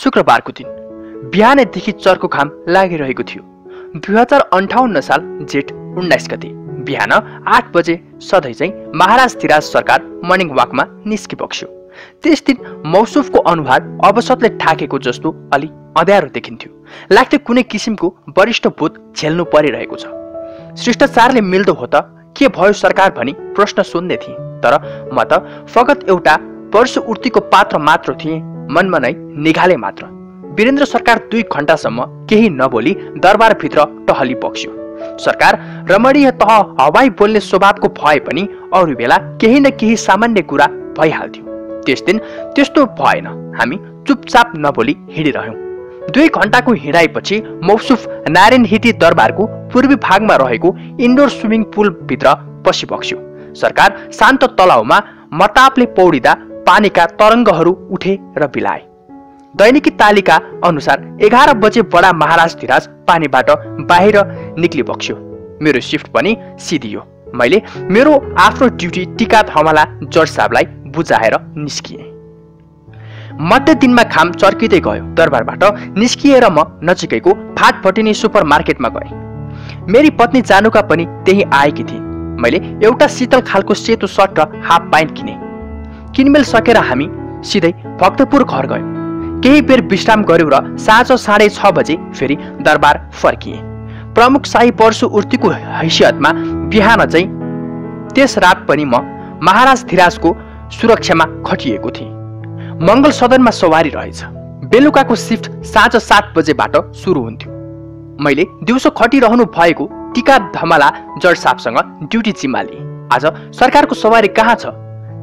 शुक्रबारको दिन बिहानैदेखि चर्को घाम लागिरहेको थियो। 2058 साल जेठ 19 गते बिहान 8 बजे सधैँ चाहिँ महाराजधिराज सरकार मर्निङ वाकमा निस्किबक्स्यो। त्यस दिन मौसुफको अनुहार अवसतले ठाकेको जस्तो अलि अँध्यारो देखिन्थ्यो। लाग्थ्यो कुनै किसिमको वरिष्ठ भूत झेल्नु परिरहेको छ। शिष्टाचारले मिल्दो हो त के भयो सरकार भनी प्रश्न सोध्ने थिए, तर म त फगत एउटा वर्ष उर्तीको पात्र मात्र थिएँ, मनमा नै निगाले मात्र। वीरेन्द्र सरकार 2 घण्टासम्म केही नबोली दरबारभित्र टहली बक्स्यो। सरकार रमणीय तह हवाई बोल्ने स्वभावको भए पनि अरू बेला केही न केही सामान्य कुरा भइहाल्थ्यो। त्यस दिन त्यस्तो भएन। हामी चुपचाप नबोली हिँडिरह्यौँ। 2 घण्टाको हिँडाइपछि मौसुफ नारायणहिटी दरबारको पूर्वी भागमा रहेको इन्डोर स्विमिङ पुल भित्र पसिबक्स्यो। सरकार शान्त तलाउमा मतापले पौडिँदा पानीका तरङ्गहरू उठे र बिलाए। दैनिकी तालिका अनुसार 11 बजे बडा महाराजधिराज पानीबाट बाहिर निक्लिबक्स्यो। मेरो सिफ्ट पनि सिधियो। मैले मेरो आफ्नो ड्युटी टिका थमला जज साहबलाई बुझाएर निस्किएँ। मध्य दिनमा घाम चर्किँदै गयो। दरबारबाट निस्किएर म नजिकैको फाटफटिनी सुपर मार्केटमा गएँ। मेरी पत्नी जानुका पनि त्यही आएकी थिइन्। मैले एउटा शीतल खालको सेतो सर्ट र हाफ प्यान्ट किने। किनमेल सकेर हामी सिधै भक्तपुर घर गयौँ। केही बेर विश्राम गर्यौँ र साँझ 6:30 बजे फेरि दरबार फर्किएँ। प्रमुख शाही वर्ष उर्तीको हैसियतमा बिहान चाहिँ त्यस रात पनि म महाराजधिराजको सुरक्षामा खटिएको थिएँ। मङ्गल सदनमा सवारी रहेछ। बेलुकाको सिफ्ट साँझ 7 बजेबाट सुरु हुन्थ्यो। मैले दिउँसो खटिरहनु भएको टिका धमला जज साहबसँग ड्युटी जिम्मा लिएँ। आज सरकारको सवारी कहाँ छ?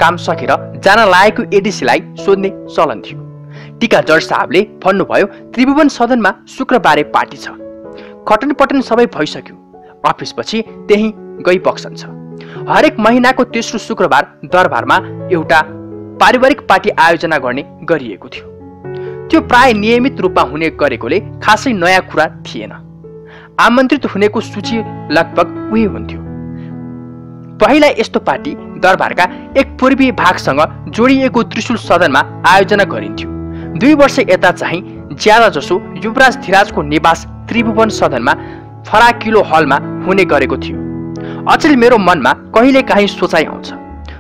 काम सकेर जान लागेको एडिसीलाई सोध्ने चलन थियो। टिका जज साहबले भन्नुभयो, त्रिभुवन सदनमा शुक्रबारे पार्टी छ। खटन पटन सबै भइसक्यो। अफिसपछि त्यही गइबक्सन्छ। हरेक महिनाको तेस्रो शुक्रबार दरबारमा एउटा पारिवारिक पार्टी आयोजना गर्ने गरिएको थियो। त्यो प्राय नियमित रूपमा हुने गरेकोले खासै नयाँ कुरा थिएन। आमन्त्रित हुनेको सूची लगभग उही हुन्थ्यो। पहिला यस्तो पार्टी दरबारका एक पूर्वी भागसँग जोडिएको त्रिशूल सदनमा आयोजना गरिन्थ्यो। 2 वर्ष यता चाहिँ ज्यादा जसो युवराजधिराजको निवास त्रिभुवन सदनमा फराकिलो हलमा हुने गरेको थियो। अचेल मेरो मनमा कहिलेकाहीँ सोचाइ आउँछ,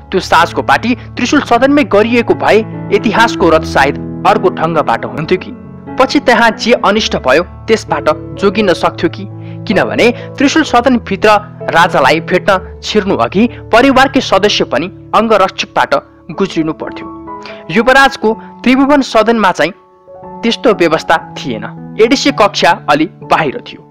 त्यो साँझको पार्टी त्रिशूल सदनमै गरिएको भए इतिहासको रथ सायद अर्को ढङ्गबाट हुन्थ्यो कि पछि त्यहाँ जे अनिष्ट भयो त्यसबाट जोगिन सक्थ्यो कि। किनभने त्रिशूल सदनभित्र राजालाई भेट्न छिर्नु अघि परिवारकै सदस्य पनि अङ्गरक्षकबाट गुज्रिनु पर्थ्यो। युवराजको त्रिभुवन सदनमा चाहिँ त्यस्तो व्यवस्था थिएन। एडिसी कक्षा अलि बाहिर थियो।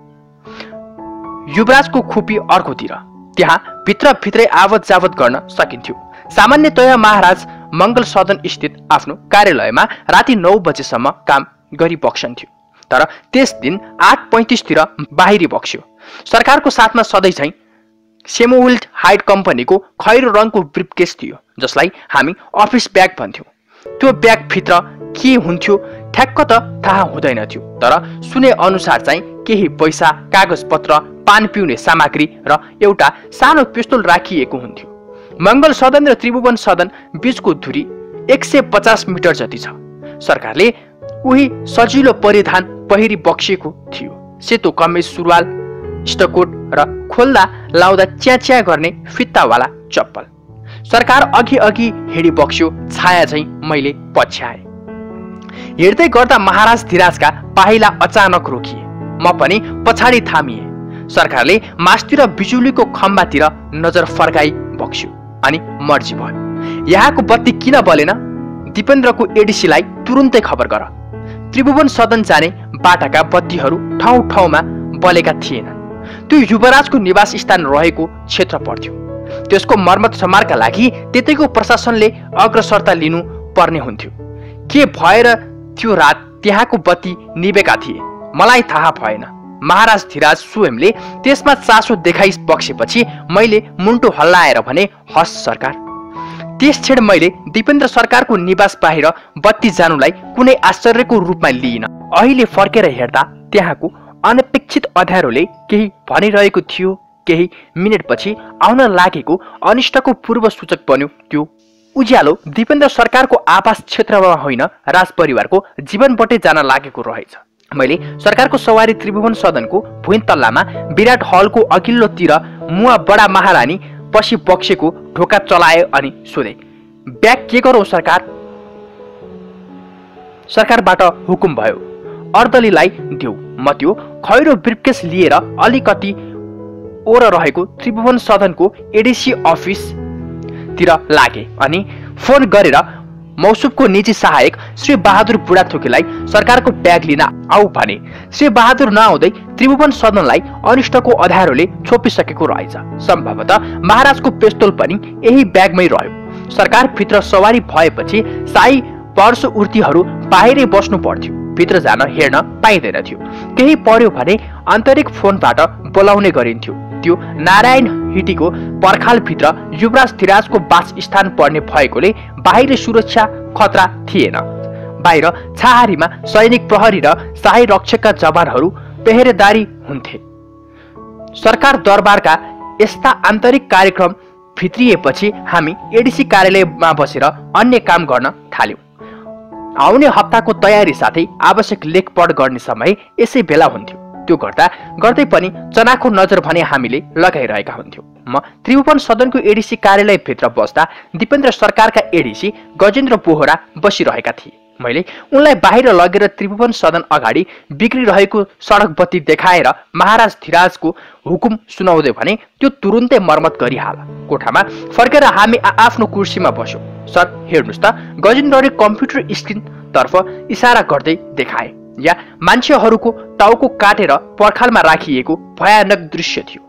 युवराजको खुपी अर्कोतिर, त्यहाँ भित्रै आवत जावत गर्न सकिन्थ्यो। सामान्यतया महाराज मङ्गल सदन स्थित आफ्नो कार्यालयमा राति 9 बजेसम्म काम गरिबक्सन्थ्यो। तर त्यस दिन 8:35 तिर बाहिरी बक्स्यो। सरकारको साथमा सधैँ चाहिँ सेमोविल्ड हाइड कम्पनीको खैरो रङको ब्रिफकेस थियो, जसलाई हामी अफिस ब्याग भन्थ्यौँ। त्यो ब्यागभित्र के हुन्थ्यो ठ्याक्क त थाहा हुँदैन थियो, तर सुने अनुसार चाहिँ केही पैसा, कागजपत्र, पान पिउने सामग्री र एउटा सानो पिस्तोल राखिएको हुन्थ्यो। मङ्गल सदन र त्रिभुवन सदन बीचको दूरी 150 मिटर जति छ। सरकारले उही सजिलो परिधान पहिरी बक्सिएको थियो। सेतो कमेज, सुरुवाल, स्टकोट र खोल्दा लाउँदा च्याच्या गर्ने फित्तावाला चप्पल। सरकार अघि हिँडी बक्स्यो। छाया चाहिँ मैले पछ्याएँ। हिँड्दै गर्दा महाराजधिराजका पाइला अचानक रोकिए। म पनि पछाडि थामिएँ। सरकारले मास्तिर बिजुलीको खम्बातिर नजर फर्काई बक्स्यो अनि मर्जी भयो। यहाँको बत्ती किन बलेन? दिपेन्द्रको एडिसीलाई तुरुन्तै खबर गर। त्रिभुवन सदन जाने बाटाका बत्तीहरू ठाउँ ठाउँमा बलेका थिएनन्। त्यो युवराजको निवास स्थान रहेको क्षेत्र पर्थ्यो। त्यसको मर्मत समारका लागि त्यतैको प्रशासनले अग्रसरता लिनु पर्ने हुन्थ्यो। के भएर त्यो रात त्यहाँको बत्ती निभेका थिए मलाई थाहा भएन। महाराजधिराज स्वयंले त्यसमा चासो देखाइ बक्सेपछि मैले मुन्टो हल्लाएर भने, हस् सरकार। त्यस क्षण मैले दिपेन्द्र सरकारको निवास बाहिर बत्ती जानुलाई कुनै आश्चर्यको रूपमा लिइन। अहिले फर्केर हेर्दा त्यहाँको अनपेक्षित अँध्यारोले केही भनिरहेको थियो। केही मिनेटपछि आउन लागेको अनिष्टको पूर्व सूचक बन्यो त्यो उज्यालो दिपेन्द्र सरकारको आवास क्षेत्रमा होइन राजपरिवारको जीवनबाटै जान लागेको रहेछ। मैले सरकारको सवारी त्रिभुवन सदनको भुइँ तल्लामा विराट हलको अघिल्लोतिर मुवा बडा महारानी पछि बक्सेको ढोका चलाए अनि सोधे, ब्याग के गरौँ सरकार? सरकारबाट हुकुम भयो, अर्दलीलाई देऊ। म त्यो खैरो ब्रिफकेस लिएर अलिकति ओर रहेको त्रिभुवन सदनको एडिसी अफिसतिर लागे अनि फोन गरेर मौसुफको निजी सहायक श्री बहादुर बुढाथोकीलाई सरकारको ब्याग लिन आऊ भने। श्री बहादुर नआउँदै त्रिभुवन सदनलाई अनिष्टको अँध्यारोले छोपिसकेको रहेछ। सम्भवतः महाराजको पेस्तोल पनि यही ब्यागमै रह्यो। सरकारभित्र सवारी भएपछि शाही पर्स उर्तीहरू बाहिरै बस्नु पर्थ्यो, भित्र जान हेर्न पाइँदैन थियो। केही पर्यो भने आन्तरिक फोनबाट बोलाउने गरिन्थ्यो। त्यो नारायण हिटीको पर्खालभित्र युवराज धिराजको वासस्थान पर्ने भएकोले बाहिर सुरक्षा खतरा थिएन। बाहिर छाहारीमा सैनिक प्रहरी र शाही रक्षकका जवानहरू पेहेरेदारी हुन्थे। सरकार दरबारका यस्ता आन्तरिक कार्यक्रम भित्रिएपछि हामी एडिसी कार्यालयमा बसेर अन्य काम गर्न थाल्यौं। आउने हप्ताको तयारी साथै आवश्यक लेखपढ गर्ने समय यसै बेला हुन्थ्यो। त्यो गर्दा गर्दै पनि चनाखो नजर भने हामीले लगाइरहेका हुन्थ्यौं। म त्रिभुवन सदनको एडिसी कार्यालयभित्र बस्दा दिपेन्द्र सरकारका एडिसी गजेन्द्र बोहरा बसिरहेका थिए। मैले उनलाई बाहिर लगेर त्रिभुवन सदन अगाडि बिग्रिरहेको सडक बत्ती देखाएर महाराज धिराजको हुकुम सुनाउँदै भने त्यो तुरुन्तै मर्मत गरिहाल। कोठामा फर्केर हामी आफ्नो कुर्सीमा बस्यौं। सर हेर्नुस् त, गजेन्द्रले कम्प्युटर स्क्रिन तर्फ इसारा गर्दै देखाए। या मान्छेहरूको टाउको काटेर पर्खालमा राखिएको भयानक दृश्य थियो।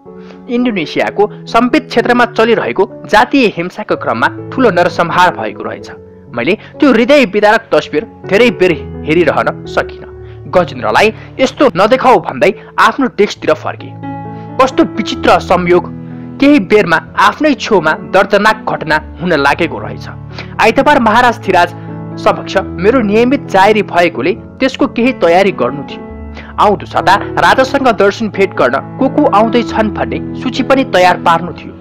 इन्डोनेसियाको सम्पित क्षेत्रमा चलिरहेको जातीय हिंसाको क्रममा ठूलो नरसंहार भएको रहेछ। मैले त्यो हृदय विदारक तस्बिर धेरै बेर हेरिरहन सकिन। गजेन्द्रलाई यस्तो नदेखाऊ भन्दै आफ्नो डेस्कतिर फर्के। कस्तो विचित्र संयोग, केही बेरमा आफ्नै छेउमा दर्दनाक घटना हुन लागेको रहेछ। आइतबार महाराज धिराज समक्ष मेरो नियमित जाहेरी भएकोले त्यसको केही तयारी गर्नु थियो। आउँदो साता राजासँग दर्शन भेट गर्न को आउँदैछन् भन्ने सूची पनि तयार पार्नु थियो।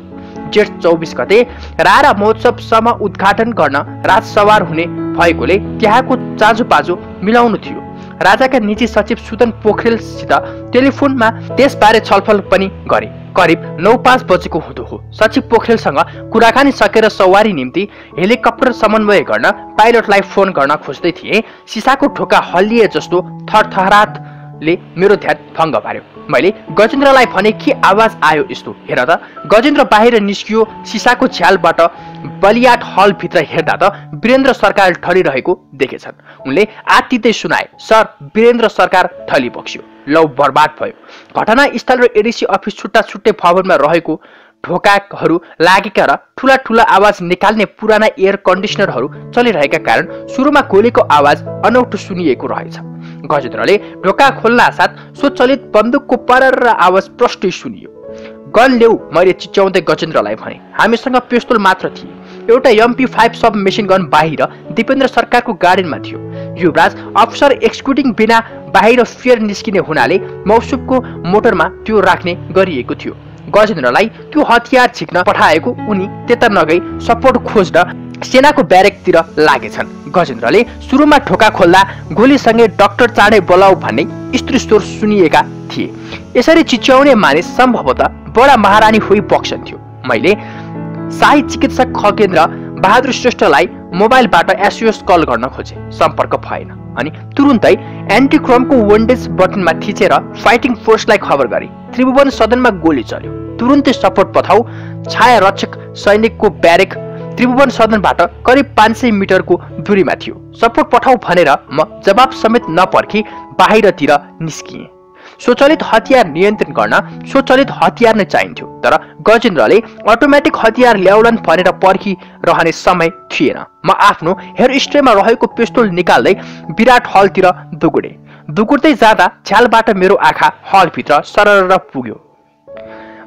जेठ 24 गते रारा महोत्सवसम्म उद्घाटन गर्न राजसवार हुने भएकोले त्यहाँको चाँजोपाँजो मिलाउनु थियो। राजाका निजी सचिव सुदन पोखरेलसित टेलिफोनमा त्यसबारे छलफल पनि गरे। करिब 9:05 बजेको हुँदो हो। सचिव पोखरेलसँग कुराकानी सकेर सवारी निम्ति हेलिकप्टर समन्वय गर्न पाइलटलाई फोन गर्न खोज्दै थिए। सिसाको ढोका हल्लिए जस्तो थरथराटले मेरो ध्यान भङ्ग पार्यो। मैले गजेन्द्रलाई भने, के आवाज आयो यस्तो? हेर त। गजेन्द्र बाहिर निस्कियो। सिसाको झ्यालबाट बलियाट हलभित्र हेर्दा त वीरेन्द्र सरकार ढलिरहेको देखेछन्। उनले आत्तिँदै सुनाए, सर वीरेन्द्र सरकार ढली बक्स्यो। लौ बर्बाद भयो। घटनास्थल र एडिसी अफिस छुट्टा छुट्टै भवनमा रहेको ढोकाहरू लागेका र ठूला ठूला आवाज निकाल्ने पुराना एयर कन्डिसनरहरू चलिरहेका कारण सुरुमा गोलीको आवाज अनौठो सुनिएको रहेछ। गजेन्द्रले ढोका खोल्न साथ स्वचलित बन्दुकको परर आवाज प्रष्टै सुनियो। गन ल्याऊ, मैले चिच्याउँदै गजेन्द्रलाई भने। हामीसँग पिस्तोल मात्र थिए। एउटा MP5 सब मेसिन गन बाहिर दिपेन्द्र सरकारको गार्डनमा थियो। युवराज अफसर एक्सक्युटिङ बिना बाहिर फेर निस्किने हुनाले मौसुफको मोटरमा त्यो राख्ने गरिएको थियो। गजेन्द्रलाई त्यो हतियार झिक्न पठाएको उनी त्यता नगई सपोर्ट खोज्न सेनाको ब्यारेकतिर लागेछन्। गजेन्द्रले सुरुमा ढोका खोल्दा गोलीसँगै डाक्टर चाँडै बोलाऊ भन्ने स्त्री स्वर सुनिएका थिए। यसरी चिच्याउने मानिस सम्भवतः बडा महारानी होई बक्सन्थ्यो। मैले शाही चिकित्सक खगेन्द्र बहादुर श्रेष्ठलाई मोबाइलबाट SOS कल गर्न खोजे। सम्पर्क भएन अनि तुरुन्तै एन्टिक्रमको विन्डेज बटनमा थिचेर फाइटिङ फोर्सलाई खबर गरे। त्रिभुवन सदनमा गोली चल्यो। तुरुन्तै सपोर्ट पठाऊ। छाया रक्षक सैनिकको ब्यारेक त्रिभुवन सदनबाट करिब 500 मिटरको दूरीमा थियो। सपोर्ट पठाऊ भनेर म जवाब समेत नपर्खी बाहिरतिर निस्किएँ। स्वचालित हतियार नियन्त्रण गर्न स्वचालित हतियार नै चाहिन्थ्यो, तर गजेन्द्रले अटोमेटिक हतियार ल्याउलान् भनेर पर्खिरहने समय थिएन। म आफ्नो हेयर स्ट्रेमा रहेको पिस्तोल निकाल्दै विराट हलतिर दुगुर्दै जाँदा झ्यालबाट मेरो आँखा हलभित्र सरर पुग्यो।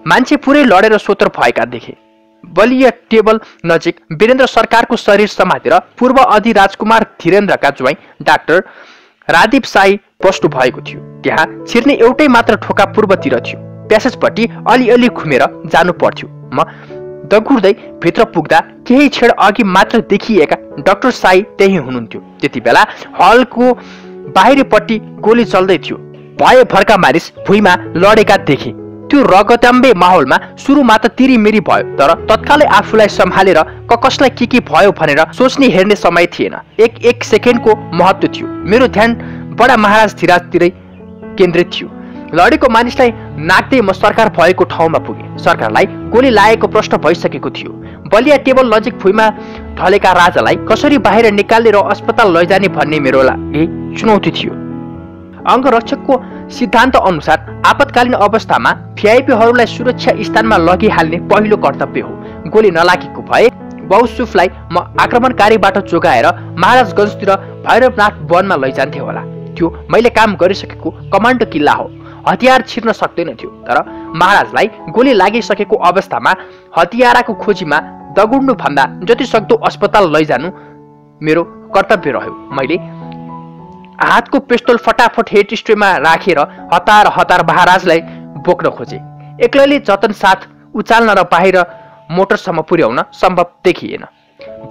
मान्छे पुरै लडेर सोतर भएका देखे। बलिया टेबल नजिक वीरेन्द्र सरकारको शरीर समातेर पूर्व अधि राजकुमार धीरेन्द्रका ज्वाइँ डाक्टर रादीप शाही बस्नु भएको थियो। त्यहाँ छिर्ने एउटै मात्र ढोका पूर्वतिर थियो। प्यासेजपट्टि अलिअलि घुमेर जानु पर्थ्यो। म दगुर्दै भित्र पुग्दा केही क्षण अघि मात्र देखिएका डाक्टर साई त्यही हुनुहुन्थ्यो। त्यति बेला हलको बाहिरपट्टि गोली चल्दै थियो। भए भर्का मानिस भुइँमा लडेका देखे। त्यो रगतम्बे माहौलमा सुरुमा त तिरिमिरी भयो, तर तत्कालै आफूलाई सम्हालेर कसलाई के भयो भनेर सोच्ने हेर्ने समय थिएन। एक सेकेन्डको महत्त्व थियो। मेरो ध्यान बडा महाराज धीराजतिरै केन्द्रित थियो। लडेको मानिसलाई नाक्दै म सरकार भएको ठाउँमा पुगेँ। सरकारलाई गोली लागेको प्रश्न भइसकेको थियो। बलिया टेबल नजिक भुइँमा ढलेका राजालाई कसरी बाहिर निकाल्ने र अस्पताल लैजाने भन्ने मेरो लागि चुनौती थियो। अङ्गरक्षकको सिद्धान्त अनुसार आपतकालीन अवस्थामा भिआइपीहरूलाई सुरक्षा स्थानमा लगिहाल्ने पहिलो कर्तव्य हो। गोली नलागेको भए बहुसुफलाई म आक्रमणकारीबाट जोगाएर महाराजगञ्जतिर भैरवनाथ वनमा लैजान्थे होला। त्यो मैले काम गरिसकेको कमान्डो किल्ला हो। हतियार छिर्न सक्दैन थियो, तर महाराजलाई गोली लागिसकेको अवस्थामा हतियाराको खोजीमा दगुड्नु भन्दा जति सक्दो अस्पताल लैजानु मेरो कर्तव्य रह्यो। मैले हातको पिस्तोल फटाफट हेड स्ट्रेमा राखेर हतार महाराजलाई बोक्न खोजे। एक्लैले जतन साथ उचाल्न र बाहिर मोटरसम्म पुर्याउन सम्भव देखिएन।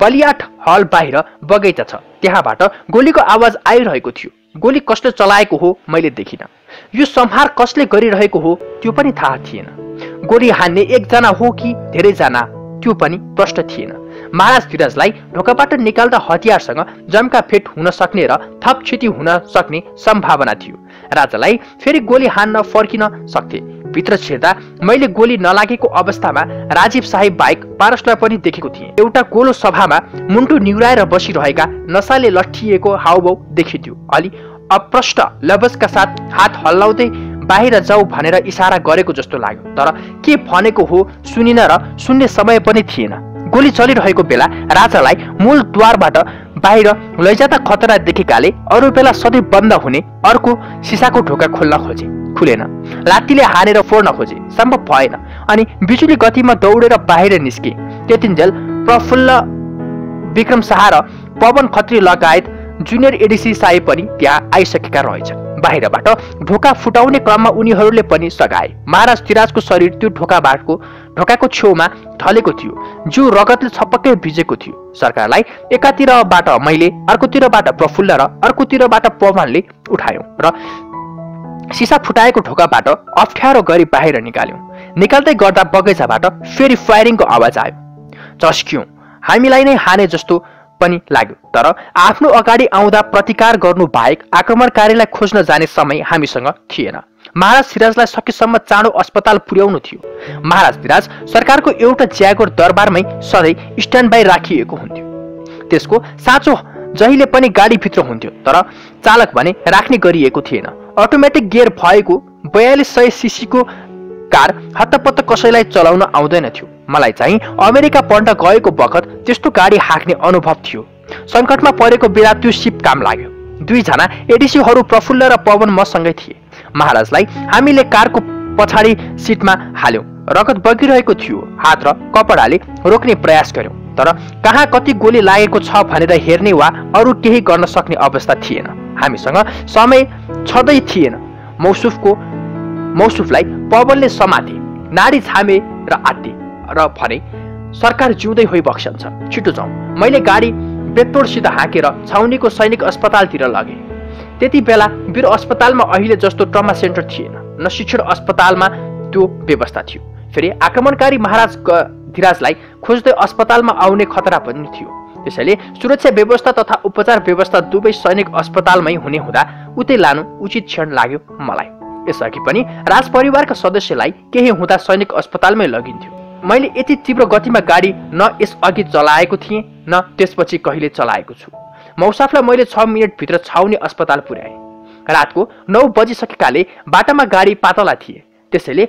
बलियाठ हल बाहिर बगैँचा छ, त्यहाँबाट गोलीको आवाज आइरहेको थियो। गोली कसले चलाएको हो मैले देखिन। यो संहार कसले गरिरहेको हो त्यो पनि थाहा थिएन। गोली हान्ने एकजना हो कि धेरैजना त्यो पनि प्रश्न थिएन। महाराज धीराजलाई ढोकाबाट निकाल्दा हतियारसँग जम्का फेट हुन सक्ने र थप क्षति हुन सक्ने सम्भावना थियो। राजालाई फेरि गोली हान्न फर्किन सक्थे। भित्र छिर्दा मैले गोली नलागेको अवस्थामा राजीव साहेब बाहेक पारसलाई पनि देखेको थिएँ। एउटा गोलो सभामा मुन्टु निहुराएर बसिरहेका नसाले लट्ठिएको हाउभाउ देखिन्थ्यो। अलि अप्रष्ट लवजका साथ हात हल्लाउँदै बाहिर जाऊ भनेर इसारा गरेको जस्तो लाग्यो, तर के भनेको हो सुनिन र सुन्ने समय पनि थिएन। गोली चलिरहेको बेला राजालाई मूल द्वारबाट बाहिर लैजाँदा खतरा देखेकाले अरू बेला सधैँ बन्द हुने अर्को सिसाको ढोका खोल्न खोजे, खुलेन। लात्तीले हानेर फोड्न खोजे, सम्भव भएन। अनि बिजुली गतिमा दौडेर बाहिर निस्के। त्यतिन्जेल प्रफुल्ल विक्रम शाह र पवन खत्री लगायत जुनियर एडिसी साहेब पनि त्यहाँ आइसकेका रहेछन्। बाहिरबाट ढोका फुटाउने क्रममा उनीहरूले पनि सघाए। महाराज धीराजको शरीर त्यो ढोकाको छेउमा ढलेको थियो। जिउ रगतले छपक्कै भिजेको थियो। सरकारलाई एकातिरबाट मैले, अर्कोतिरबाट प्रफुल्ल र अर्कोतिरबाट पवनले उठायौं र सिसा फुटाएको ढोकाबाट अप्ठ्यारो गरी बाहिर निकाल्यौं। निकाल्दै गर्दा बगैँचाबाट फेरि फायरिङको आवाज आयो। चस्क्यौं। हामीलाई नै हाने जस्तो पनि लाग्यो, तर आफ्नो अगाडि आउँदा प्रतिकार गर्नु बाहेक आक्रमणकारीलाई खोज्न जाने समय हामीसँग थिएन। महाराज धीराजलाई सकेसम्म चाँडो अस्पताल पुर्याउनु थियो। महाराज धीराज सरकारको एउटा ज्यागोर दरबारमै सधैँ स्ट्यान्ड बाई राखिएको हुन्थ्यो। त्यसको साँचो जहिले पनि गाडीभित्र हुन्थ्यो, तर चालक भने राख्ने गरिएको थिएन। अटोमेटिक गियर भएको 4200 सीसीको कार हत्तपत्त कसैलाई चलाउन आउँदैन थियो। मलाई चाहिँ अमेरिका पढ्न गएको बखत त्यस्तो गाडी हाँक्ने अनुभव थियो। सङ्कटमा परेको बेला त्यो सिप काम लाग्यो। दुईजना एडिसीहरू प्रफुल्ल र पवन मसँगै थिए। महाराजलाई हामीले कारको पछाडि सिटमा हाल्यौं। रगत बगिरहेको थियो। हात र कपडाले रोक्ने प्रयास गर्यौं, तर कहाँ कति गोली लागेको छ भनेर हेर्ने वा अरू केही गर्न सक्ने अवस्था थिएन। हामीसँग समय छँदै थिएन। मौसुफलाई पवनले समाते, नाडी छामे र आत्ते र भने, सरकार जिउँदै होइ बक्सन्छ, छिटो जाउँ। मैले गाडी बेतोडसित हाँकेर छाउनीको सैनिक अस्पतालतिर लगे। त्यति बेला वीर अस्पतालमा अहिले जस्तो ट्रमा सेन्टर थिएन, न शिक्षण अस्पतालमा त्यो व्यवस्था थियो। फेरि आक्रमणकारी महाराज धीराजलाई खोज्दै अस्पतालमा आउने खतरा पनि थियो। त्यसैले सुरक्षा व्यवस्था तथा उपचार व्यवस्था दुवै सैनिक अस्पतालमै हुने हुँदा उतै लानु उचित क्षण लाग्यो मलाई। यसअघि पनि राजपरिवारका सदस्यलाई केही हुँदा सैनिक अस्पतालमै लगिन्थ्यो। मैले यति तीव्र गतिमा गाडी न यसअघि चलाएको थिएँ न त्यसपछि कहिले चलाएको छु। मौसाफलाई मैले 6 मिनेटभित्र छाउनी अस्पताल पुर्याएँ। रातको 9 बजिसकेकाले बाटामा गाडी पातला थिए, त्यसैले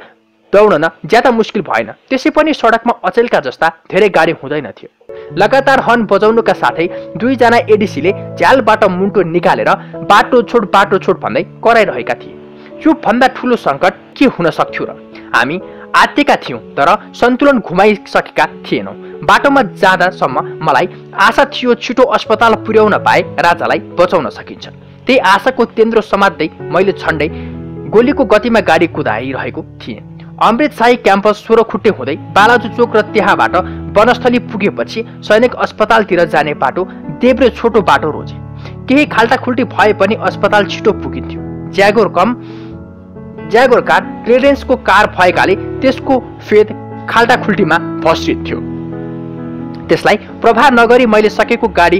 दौडन ज्यादा मुस्किल भएन। त्यसै पनि सडकमा अचेलका जस्ता धेरै गाडी हुँदैनथ्यो। लगातार हर्न बजाउनुका साथै दुईजना एडिसीले झ्यालबाट मुन्टो निकालेर बाटो छोड भन्दै कराइरहेका थिए। यो भन्दा ठुलो सङ्कट के हुन सक्थ्यो र? हामी आत्तेका थियौँ, तर सन्तुलन घुमाइसकेका थिएनौँ। बाटोमा जाँदासम्म मलाई आशा थियो छिटो अस्पताल पुर्याउन पाए राजालाई बचाउन सकिन्छ। त्यही आशाको तेन्द्रो समात्दै मैले छन्डै गोलीको गतिमा गाडी कुदाइरहेको थिएँ। अमृत शाही क्याम्पस 16 खुट्टे हुँदै बालाजु चोक र त्यहाँबाट वनस्थली पुगेपछि सैनिक अस्पतालतिर जाने बाटो देब्रे छोटो बाटो रोजे। केही खाल्टाखुल्टी भए पनि अस्पताल छिटो पुगिन्थ्यो। ज्यागोर कार क्लियरेन्सको कार भएकाले त्यसको फेद खाल्टाखुल्टीमा फस्रिन्थ्यो। त्यसलाई प्रभाव नगरी मैले सकेको गाडी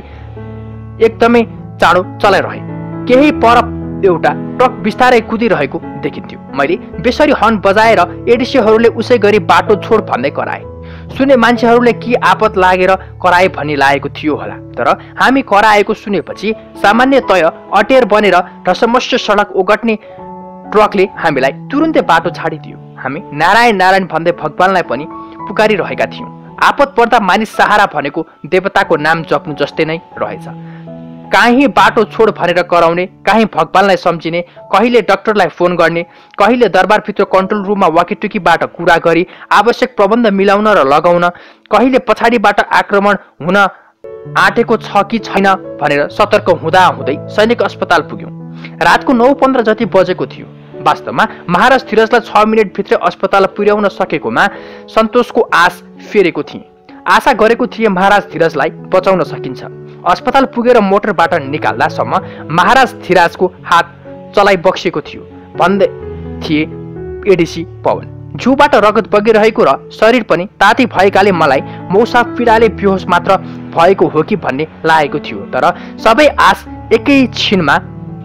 एकदमै चाँडो चलाइरहे। केही पर एउटा ट्रक बिस्तारै कुदिरहेको देखिन्थ्यो। मैले बेसरी हर्न बजाएर एडिसीहरूले उसै गरी बाटो छोड भन्दै कराए। सुने मान्छेहरूले के आपत लागेर कराए भन्ने लागेको थियो होला, तर हामी कराएको सुनेपछि सामान्यतय अटेर बनेर ढसमस्य सडक ओगट्ने ट्रकले हामीलाई तुरुन्तै बाटो छाडिदियो। हामी नारायण नारायण भन्दै भगवानलाई पनि पुकारिरहेका थियौँ। आपत पर्दा मानिस सहारा भनेको देवताको नाम जप्नु जस्तै नै रहेछ। काहीँ बाटो छोड भनेर कराउने, काहीँ भगवानलाई सम्झिने, कहिले डाक्टरलाई फोन गर्ने, कहिले दरबारभित्र कन्ट्रोल रुममा वाकीटुकीबाट कुरा गरी आवश्यक प्रबन्ध मिलाउन र लगाउन, कहिले पछाडिबाट आक्रमण हुन आँटेको छ कि छैन भनेर सतर्क हुँदा हुँदै सैनिक अस्पताल पुग्यौँ। रातको 9:15 जति बजेको थियो। वास्तवमा महाराज धीरजलाई 6 मिनेटभित्र अस्पताल पुर्याउन सकेकोमा सन्तोषको आश फेरेको थिएँ। आशा गरेको थिएँ महाराज धीरजलाई बचाउन सकिन्छ। अस्पताल पुगेर मोटरबाट निकाल्दासम्म महाराज धीरजको हात चलाइ बक्सेको थियो भन्दै थिए एडिसी पवन। जिउबाट रगत बगिरहेको र शरीर पनि ताती भएकाले मलाई मौसा पीडाले बेहोस मात्र भएको हो कि भन्ने लागेको थियो। तर सबै आश एकै छिनमा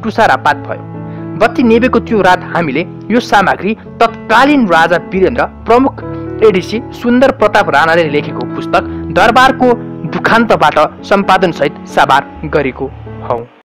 टुसारापात भयो। बत्ती निभेको त्यो रात हामीले यो सामग्री तत्कालीन राजा वीरेन्द्र प्रमुख एडिसी सुन्दर प्रताप राणाले लेखेको पुस्तक दरबारको दुखान्तबाट सम्पादन सहित साबार गरेको हौ।